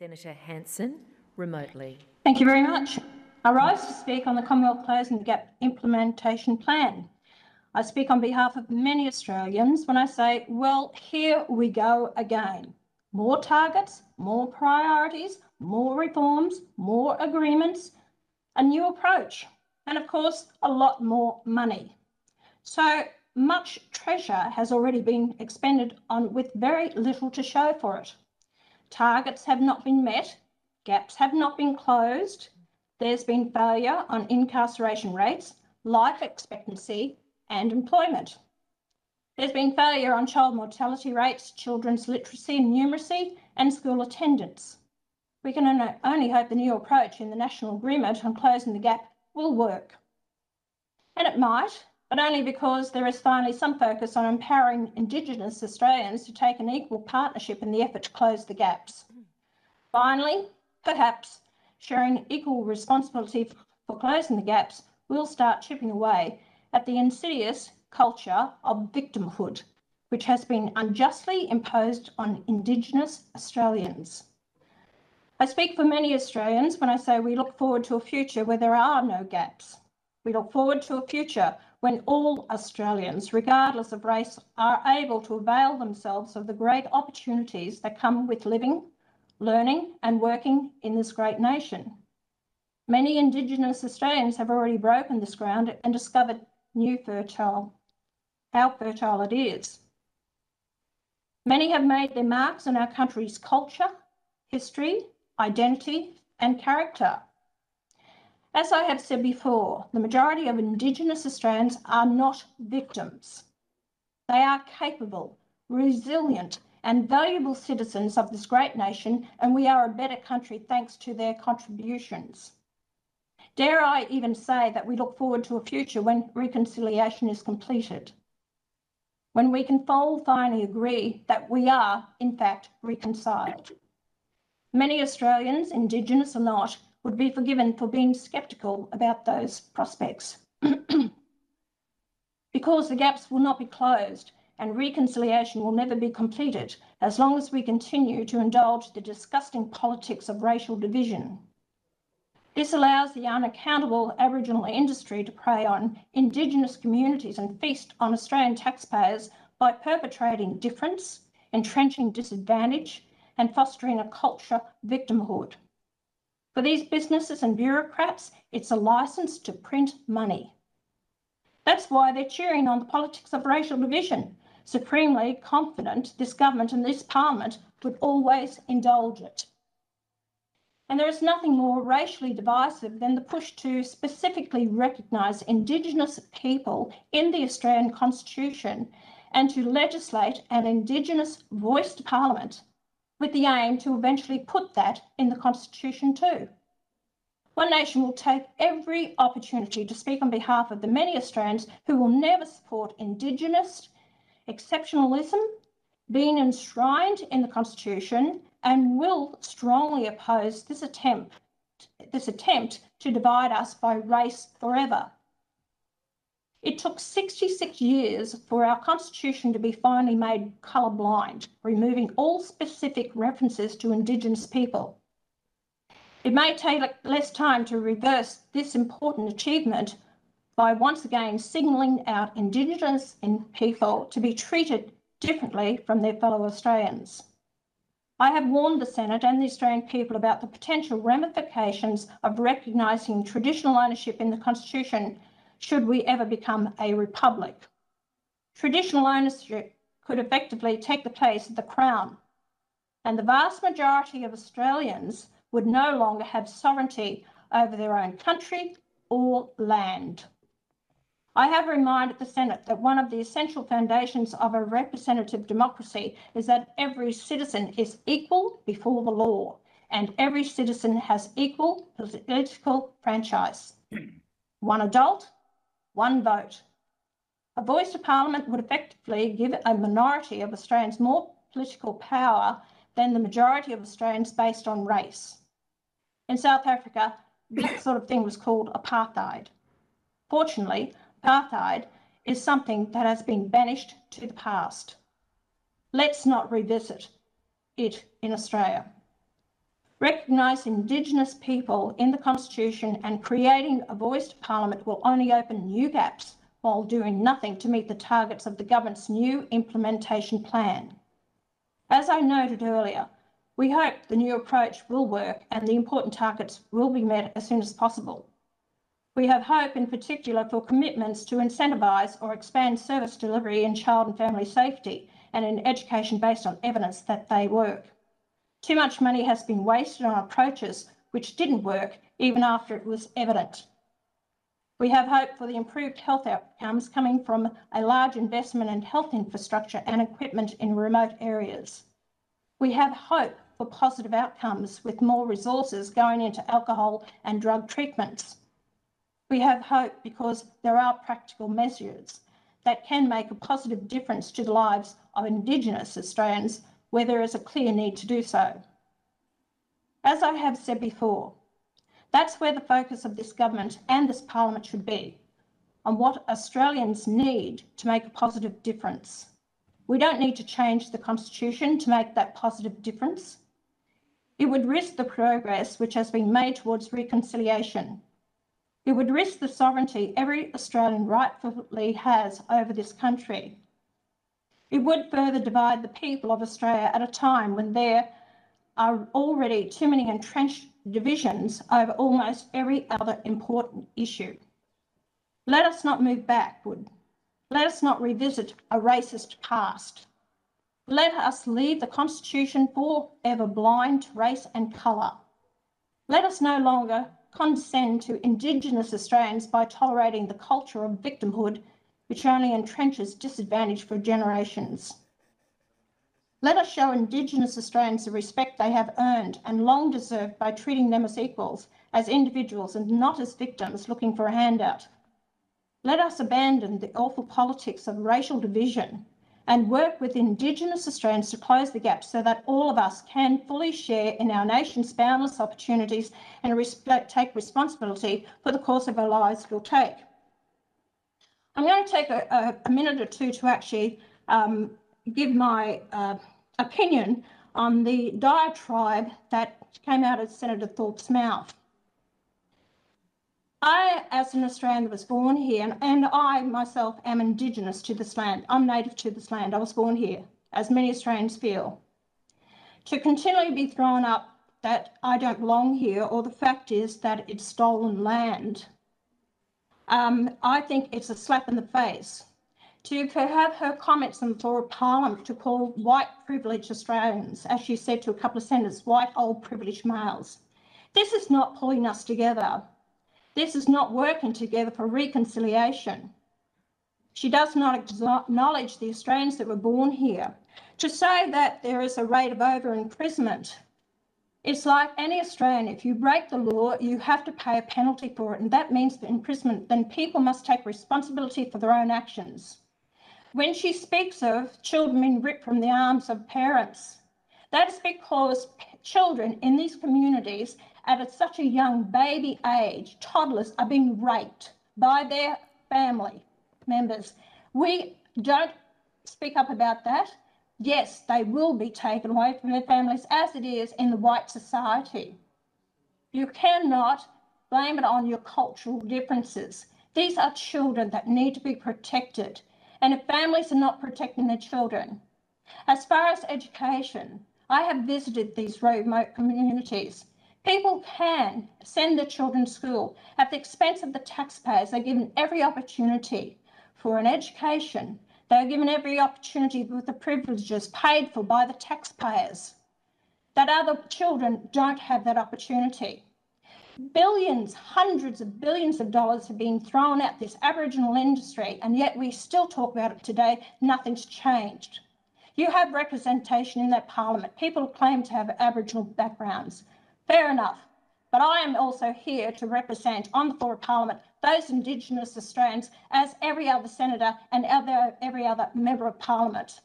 Senator Hanson, remotely. Thank you very much. I rise to speak on the Commonwealth Closing the Gap Implementation Plan. I speak on behalf of many Australians when I say, well, here we go again. More targets, more priorities, more reforms, more agreements, a new approach, and of course, a lot more money. So much treasure has already been expended on with very little to show for it. Targets have not been met, gaps have not been closed, there's been failure on incarceration rates, life expectancy and employment. There's been failure on child mortality rates, children's literacy and numeracy and school attendance. We can only hope the new approach in the National Agreement on Closing the Gap will work. And it might, but only because there is finally some focus on empowering Indigenous Australians to take an equal partnership in the effort to close the gaps. Finally, perhaps, sharing equal responsibility for closing the gaps will start chipping away at the insidious culture of victimhood, which has been unjustly imposed on Indigenous Australians. I speak for many Australians when I say we look forward to a future where there are no gaps. We look forward to a future when all Australians, regardless of race, are able to avail themselves of the great opportunities that come with living, learning and working in this great nation. Many Indigenous Australians have already broken this ground and discovered how fertile it is. Many have made their marks on our country's culture, history, identity and character. As I have said before, the majority of Indigenous Australians are not victims. They are capable, resilient and valuable citizens of this great nation, and we are a better country thanks to their contributions. Dare I even say that we look forward to a future when reconciliation is completed, when we can finally agree that we are, in fact, reconciled. Many Australians, Indigenous or not, would be forgiven for being sceptical about those prospects. Because the gaps will not be closed and reconciliation will never be completed as long as we continue to indulge the disgusting politics of racial division. This allows the unaccountable Aboriginal industry to prey on Indigenous communities and feast on Australian taxpayers by perpetrating difference, entrenching disadvantage and fostering a culture of victimhood. For these businesses and bureaucrats, it's a licence to print money. That's why they're cheering on the politics of racial division, supremely confident this government and this parliament would always indulge it. And there is nothing more racially divisive than the push to specifically recognise Indigenous people in the Australian Constitution and to legislate an Indigenous voice to Parliament with the aim to eventually put that in the Constitution too. One Nation will take every opportunity to speak on behalf of the many Australians who will never support Indigenous exceptionalism being enshrined in the Constitution and will strongly oppose this attempt to divide us by race forever. It took 66 years for our Constitution to be finally made colourblind, removing all specific references to Indigenous people. It may take less time to reverse this important achievement by once again signalling out Indigenous people to be treated differently from their fellow Australians. I have warned the Senate and the Australian people about the potential ramifications of recognising traditional ownership in the Constitution should we ever become a republic. Traditional ownership could effectively take the place of the Crown, and the vast majority of Australians would no longer have sovereignty over their own country or land. I have reminded the Senate that one of the essential foundations of a representative democracy is that every citizen is equal before the law and every citizen has equal political franchise. One adult, one vote. A voice to Parliament would effectively give a minority of Australians more political power than the majority of Australians based on race. In South Africa, that sort of thing was called apartheid. Fortunately, apartheid is something that has been banished to the past. Let's not revisit it in Australia. Recognise Indigenous people in the Constitution and creating a voice to Parliament will only open new gaps while doing nothing to meet the targets of the government's new implementation plan. As I noted earlier, we hope the new approach will work and the important targets will be met as soon as possible. We have hope in particular for commitments to incentivise or expand service delivery in child and family safety and in education based on evidence that they work. Too much money has been wasted on approaches which didn't work even after it was evident. We have hope for the improved health outcomes coming from a large investment in health infrastructure and equipment in remote areas. We have hope for positive outcomes with more resources going into alcohol and drug treatments. We have hope because there are practical measures that can make a positive difference to the lives of Indigenous Australians where there is a clear need to do so. As I have said before, that's where the focus of this government and this Parliament should be, on what Australians need to make a positive difference. We don't need to change the Constitution to make that positive difference. It would risk the progress which has been made towards reconciliation. It would risk the sovereignty every Australian rightfully has over this country. It would further divide the people of Australia at a time when there are already too many entrenched divisions over almost every other important issue. Let us not move backward. Let us not revisit a racist past. Let us leave the Constitution forever blind to race and colour. Let us no longer condescend to Indigenous Australians by tolerating the culture of victimhood which only entrenches disadvantage for generations. Let us show Indigenous Australians the respect they have earned and long deserved by treating them as equals, as individuals and not as victims looking for a handout. Let us abandon the awful politics of racial division and work with Indigenous Australians to close the gap so that all of us can fully share in our nation's boundless opportunities and take responsibility for the course of our lives we'll take. I'm going to take a minute or two to actually give my opinion on the diatribe that came out of Senator Thorpe's mouth. I, as an Australian that was born here, and I myself am Indigenous to this land. I'm native to this land. I was born here, as many Australians feel. To continually be thrown up that I don't belong here, or the fact is that it's stolen land, I think it's a slap in the face. To have her comments on the floor of Parliament to call white privileged Australians, as she said to a couple of senators, white old privileged males. This is not pulling us together. This is not working together for reconciliation. She does not acknowledge the Australians that were born here. To say that there is a rate of over-imprisonment, it's like any Australian. If you break the law, you have to pay a penalty for it, and that means the imprisonment. Then people must take responsibility for their own actions. When she speaks of children being ripped from the arms of parents, that is because children in these communities at such a young baby age, toddlers, are being raped by their family members. We don't speak up about that. Yes, they will be taken away from their families as it is in the white society. You cannot blame it on your cultural differences. These are children that need to be protected. And if families are not protecting their children, as far as education, I have visited these remote communities. People can send their children to school at the expense of the taxpayers. They're given every opportunity for an education. They're given every opportunity with the privileges paid for by the taxpayers. That other children don't have that opportunity. Billions, hundreds of billions of dollars have been thrown at this Aboriginal industry, and yet we still talk about it today. Nothing's changed. You have representation in that Parliament. People claim to have Aboriginal backgrounds. Fair enough. But I am also here to represent on the floor of Parliament those Indigenous Australians as every other senator and every other member of Parliament.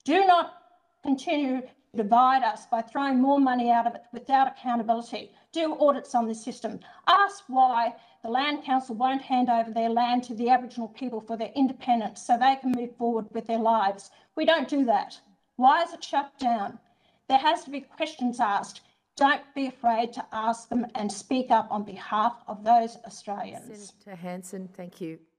Do not continue to divide us by throwing more money out of it without accountability. Do audits on this system. Ask why the Land Council won't hand over their land to the Aboriginal people for their independence so they can move forward with their lives. We don't do that. Why is it shut down? There has to be questions asked. Don't be afraid to ask them and speak up on behalf of those Australians. Senator Hanson, thank you.